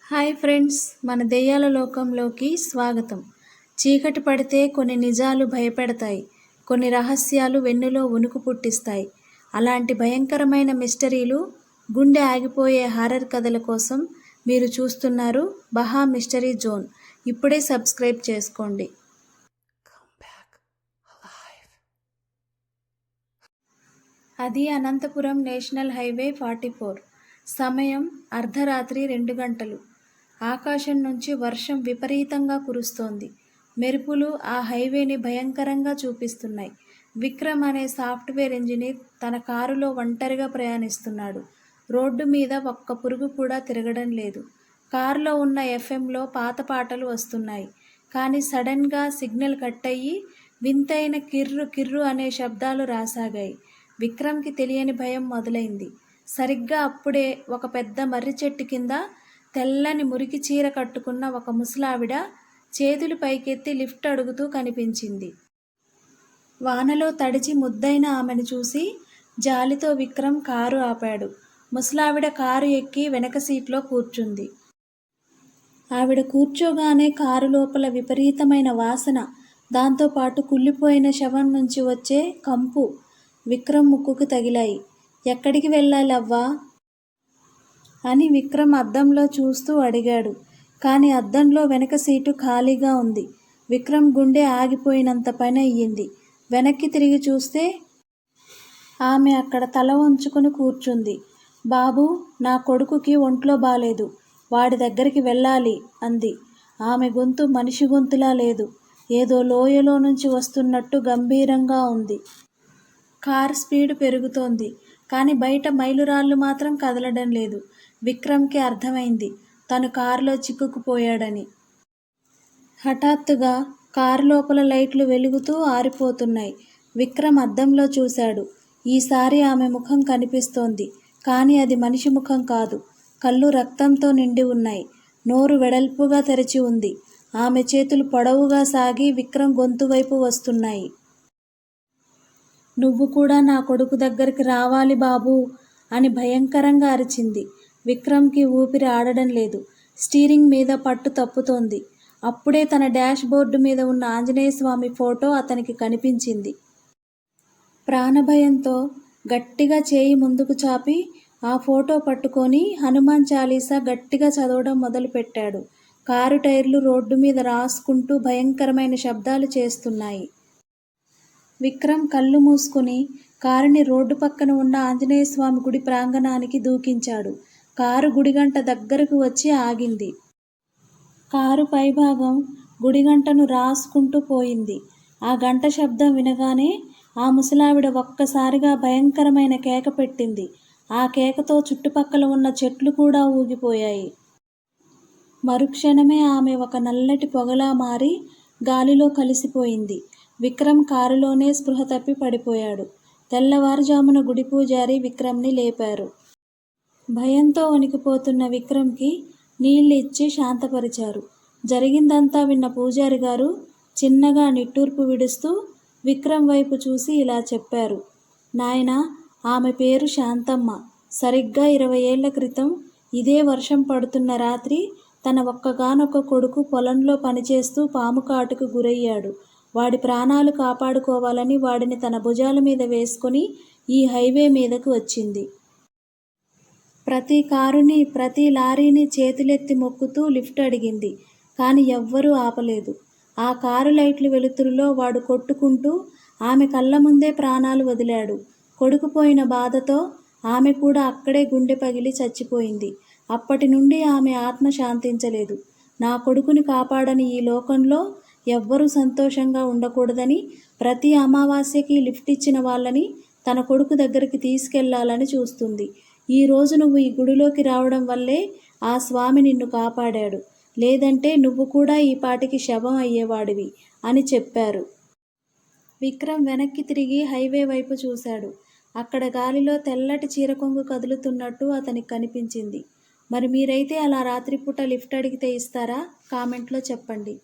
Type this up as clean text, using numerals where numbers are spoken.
Hi friends, మన దెయ్యాల లోకంలోకి స్వాగతం. చీకటి పడితే కొన్ని నిజాలు భయపెడతాయి, కొన్ని రహస్యాలు వెన్నులో వణుకు పుట్టిస్తాయి. అలాంటి భయంకరమైన మిస్టరీలు, గుండె ఆగిపోయే హారర్ కథల కోసం మీరు చూస్తున్నారు బహా మిస్టరీ జోన్. ఇప్పుడే సబ్స్క్రైబ్ చేసుకోండి. అది అనంతపురం నేషనల్ హైవే 44. సమయం అర్ధరాత్రి 2 గంటలు. ఆకాశం నుంచి వర్షం విపరీతంగా కురుస్తోంది. మెరుపులు ఆ హైవేని భయంకరంగా చూపిస్తున్నాయి. విక్రమ్ అనే సాఫ్ట్వేర్ ఇంజనీర్ తన కారులో ఒంటరిగా ప్రయాణిస్తున్నాడు. రోడ్డు మీద ఒక్క పురుగు కూడా తిరగడం లేదు. కారులో ఉన్న ఎఫ్ఎంలో పాత పాటలు వస్తున్నాయి. కానీ సడన్గా సిగ్నల్ కట్ అయ్యి వింతైన కిర్రు కిర్రు అనే శబ్దాలు రాసాగాయి. విక్రమ్కి తెలియని భయం మొదలైంది. సరిగ్గా అప్పుడే ఒక పెద్ద మర్రి చెట్టు కింద తెల్లని మురికి చీర కట్టుకున్న ఒక ముసలావిడ చేతులు పైకెత్తి లిఫ్ట్ అడుగుతూ కనిపించింది. వానలో తడిచి ముద్దైన ఆమెను చూసి జాలితో విక్రమ్ కారు ఆపాడు. ముసలావిడ కారు ఎక్కి వెనక సీట్లో కూర్చుంది. ఆవిడ కూర్చోగానే కారు లోపల విపరీతమైన వాసన, దాంతోపాటు కుళ్ళిపోయిన శవం నుంచి వచ్చే కంపు విక్రమ్ ముక్కుకు తగిలాయి. ఎక్కడికి వెళ్ళాలి అవ్వా అని విక్రమ్ అద్దంలో చూస్తూ అడిగాడు. కానీ అద్దంలో వెనక సీటు ఖాళీగా ఉంది. విక్రమ్ గుండె ఆగిపోయినంత పని అయ్యింది. వెనక్కి తిరిగి చూస్తే ఆమె అక్కడ తల వంచుకుని కూర్చుంది. బాబూ, నా కొడుకుకి ఒంట్లో బాలేదు, వాడి దగ్గరికి వెళ్ళాలి అంది. ఆమె గొంతు మనిషి గొంతులా లేదు, ఏదో లోయలో నుంచి వస్తున్నట్టు గంభీరంగా ఉంది. కార్ స్పీడ్ పెరుగుతోంది, కానీ బయట మైలురాళ్ళు మాత్రం కదలడం లేదు. విక్రమ్కి అర్థమైంది తను కారులో చిక్కుకుపోయాడని. హఠాత్తుగా కారు లోపల లైట్లు వెలుగుతూ ఆరిపోతున్నాయి. విక్రమ్ అద్దంలో చూశాడు. ఈసారి ఆమె ముఖం కనిపిస్తోంది, కానీ అది మనిషి ముఖం కాదు. కళ్ళు రక్తంతో నిండి ఉన్నాయి. నోరు వెడల్పుగా తెరిచి ఉంది. ఆమె చేతులు పొడవుగా సాగి విక్రమ్ గొంతు వైపు వస్తున్నాయి. నువ్వు కూడా నా కొడుకు దగ్గరికి రావాలి బాబూ అని భయంకరంగా అరిచింది. విక్రమ్కి ఊపిరి ఆడడం లేదు. స్టీరింగ్ మీద పట్టు తప్పుతోంది. అప్పుడే తన డాష్ బోర్డు మీద ఉన్న ఆంజనేయస్వామి ఫోటో అతనికి కనిపించింది. ప్రాణభయంతో గట్టిగా చేయి ముందుకు చాపి ఆ ఫోటో పట్టుకొని హనుమాన్ చాలీసా గట్టిగా చదవడం మొదలుపెట్టాడు. కారు టైర్లు రోడ్డు మీద రాసుకుంటూ భయంకరమైన శబ్దాలు చేస్తున్నాయి. విక్రమ్ కళ్ళు మూసుకుని కారుని రోడ్డు పక్కన ఉన్న ఆంజనేయస్వామి గుడి ప్రాంగణానికి దూకించాడు. కారు గుడిగంట దగ్గరకు వచ్చి ఆగింది. కారు పైభాగం గుడిగంటను రాసుకుంటూ పోయింది. ఆ గంట శబ్దం వినగానే ఆ ముసలావిడ ఒక్కసారిగా భయంకరమైన కేక పెట్టింది. ఆ కేకతో చుట్టుపక్కల ఉన్న చెట్లు కూడా ఊగిపోయాయి. మరుక్షణమే ఆమె ఒక నల్లటి పొగలా మారి గాలిలో కలిసిపోయింది. విక్రమ్ కారులోనే స్పృహ తప్పి పడిపోయాడు. తెల్లవారుజామున గుడి పూజారి విక్రమ్ని లేపారు. భయంతో వణికిపోతున్న విక్రమ్కి నీళ్లు ఇచ్చి శాంతపరిచారు. జరిగిందంతా విన్న పూజారి గారు చిన్నగా నిట్టూర్పు విడుస్తూ విక్రమ్ వైపు చూసి ఇలా చెప్పారు. నాయనా, ఆమె పేరు శాంతమ్మ. సరిగ్గా 20 ఏళ్ల క్రితం ఇదే వర్షం పడుతున్న రాత్రి తన ఒక్కగానొక్క కొడుకు పొలంలో పనిచేస్తూ పాము కాటుకు గురయ్యాడు. వాడి ప్రాణాలు కాపాడుకోవాలని వాడిని తన భుజాల మీద వేసుకొని ఈ హైవే మీదకు వచ్చింది. ప్రతి కారుని, ప్రతి లారీని చేతులెత్తి మొక్కుతూ లిఫ్ట్ అడిగింది. కానీ ఎవ్వరూ ఆపలేదు. ఆ కారు లైట్లు వెలుతురులో వాడు కొట్టుకుంటూ ఆమె కళ్ళ ముందే ప్రాణాలు వదిలాడు. కొడుకు పోయిన బాధతో ఆమె కూడా అక్కడే గుండె పగిలి చచ్చిపోయింది. అప్పటి నుండి ఆమె ఆత్మ శాంతించలేదు. నా కొడుకుని కాపాడని ఈ లోకంలో ఎవ్వరూ సంతోషంగా ఉండకూడదని ప్రతి అమావాస్యకి లిఫ్ట్ ఇచ్చిన వాళ్ళని తన కొడుకు దగ్గరికి తీసుకెళ్లాలని చూస్తుంది. ఈరోజు నువ్వు ఈ గుడిలోకి రావడం వల్లే ఆ స్వామి నిన్ను కాపాడాడు, లేదంటే నువ్వు కూడా ఈ పాటికి శవం అయ్యేవాడివి అని చెప్పారు. విక్రమ్ వెనక్కి తిరిగి హైవే వైపు చూశాడు. అక్కడ గాలిలో తెల్లటి చీరకొంగు కదులుతున్నట్టు అతనికి కనిపించింది. మరి మీరైతే అలా రాత్రిపూట లిఫ్ట్ అడిగితే ఇస్తారా? కామెంట్లో చెప్పండి.